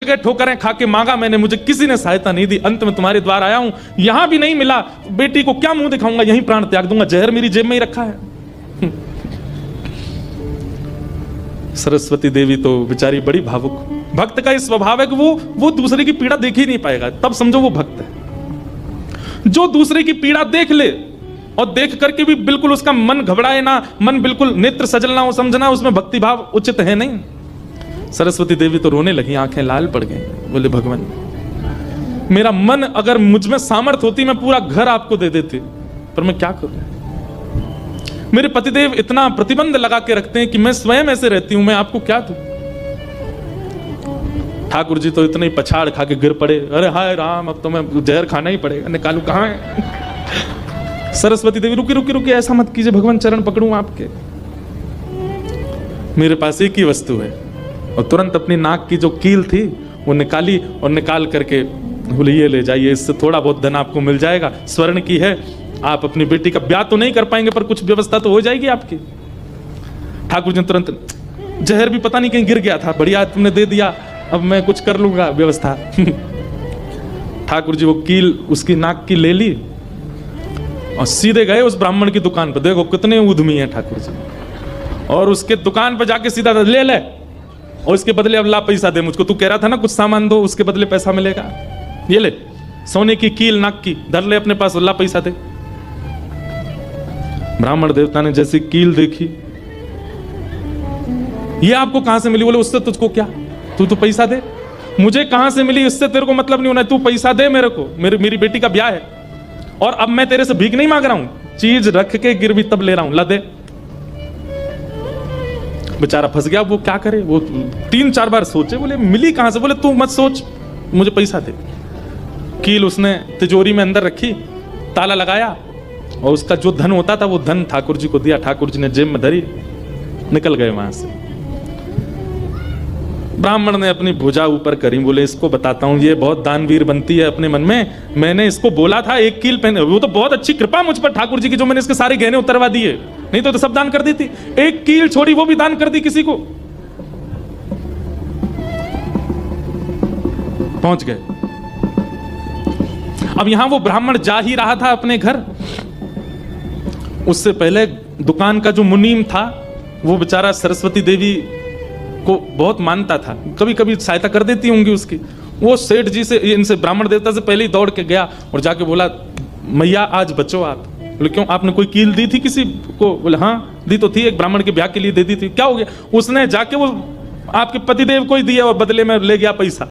जगह ठोकरें खा के मांगा मैंने, मुझे किसी ने सहायता नहीं दी, अंत में तुम्हारे द्वार आया हूं, यहां भी नहीं मिला, बेटी को क्या मुंह दिखाऊंगा, यहीं प्राण त्याग दूंगा, जहर मेरी जेब में ही रखा है। सरस्वती देवी तो बेचारी बड़ी भावुक। भक्त का इस स्वभाव है कि वो दूसरे की पीड़ा देख ही नहीं पाएगा, तब समझो वो भक्त है। जो दूसरे की पीड़ा देख ले और देख करके भी बिल्कुल उसका मन घबराए ना, मन बिल्कुल नेत्र सजल ना हो, समझना उसमें भक्ति भाव उचित है नहीं। सरस्वती देवी तो रोने लगी, आंखें लाल पड़ गई, बोले भगवान मेरा मन अगर मुझ में सामर्थ होती मैं पूरा घर आपको दे देती, पर मैं क्या करूं। मेरे पतिदेव इतना प्रतिबंध लगा के रखते हैं कि मैं स्वयं ऐसे रहती हूं, मैं आपको क्या दूं। ठाकुर जी तो इतने ही पछाड़ खा के गिर पड़े, अरे हाय राम अब तो मैं जहर खाना ही पड़ेगा, निकालू कहां है। सरस्वती देवी रुकी रुकी रुकी, ऐसा मत कीजिए भगवान, चरण पकड़ूं आपके, मेरे पास एक ही वस्तु है। और तुरंत अपनी नाक की जो कील थी वो निकाली और निकाल करके बोले ये ले जाइए, इससे थोड़ा बहुत धन आपको मिल जाएगा, स्वर्ण की है, आप अपनी बेटी का ब्याह तो नहीं कर पाएंगे पर कुछ व्यवस्था तो हो जाएगी आपकी। ठाकुर जी तुरंत, जहर भी पता नहीं कहीं गिर गया था, बढ़िया तुमने दे दिया, अब मैं कुछ कर लूंगा व्यवस्था। ठाकुर जी वो कील उसकी नाक की ले ली और सीधे गए उस ब्राह्मण की दुकान पर। देखो कितने उद्यमी हैं ठाकुर जी, और उसके दुकान पर जाके सीधा ले ले और इसके बदले अब ला पैसा दे मुझको, तू कह रहा था ना कुछ सामान दो उसके बदले पैसा मिलेगा, ये ले सोने की कील नाक की धर ले अपने पास, ला पैसा दे। ब्राह्मण देवता ने जैसी कील देखी, ये आपको कहां से मिली? बोले उससे तुझको क्या, तू तो पैसा दे। मुझे कहां से मिली इससे तेरे को मतलब नहीं होना, तू पैसा दे मेरे को, मेरी बेटी का ब्याह है और अब मैं तेरे से भीख नहीं मांग रहा हूं, चीज रख के गिरवी तब ले रहा हूं, ला दे। बेचारा फंस गया, वो क्या करे, वो 3-4 बार सोचे, बोले मिली कहां से? बोले तू मत सोच, मुझे पैसा दे। कील उसने तिजोरी में अंदर रखी, ताला लगाया और उसका जो धन होता था वो धन ठाकुर जी को दिया। ठाकुर जी ने जेब में धरी, निकल गए वहां से। ब्राह्मण ने अपनी भुजा ऊपर करी, बोले इसको बताता हूं, ये बहुत दानवीर बनती है अपने मन में, मैंने इसको बोला था एक कील पहने, वो तो बहुत अच्छी कृपा मुझ पर ठाकुर जी की, जो मैंने इसके सारे गहने उतरवा दिए, नहीं तो सब दान कर देती, एक कील छोड़ी वो भी दान कर दी किसी को। पहुंच गए। अब यहां वो ब्राह्मण जा ही रहा था अपने घर, उससे पहले दुकान का जो मुनीम था वो बेचारा सरस्वती देवी को बहुत मानता था, कभी कभी सहायता कर देती होंगी उसकी। वो सेठ जी से, इनसे ब्राह्मण देवता से पहले ही दौड़ के गया और जाके बोला मैया आज बचो आप। बोले क्यों, आपने कोई कील दी थी किसी को? बोले हाँ दी तो थी, एक ब्राह्मण के ब्याह के लिए दे दी थी। क्या हो गया? उसने जाके वो आपके पतिदेव को ही दिया और बदले में ले गया पैसा।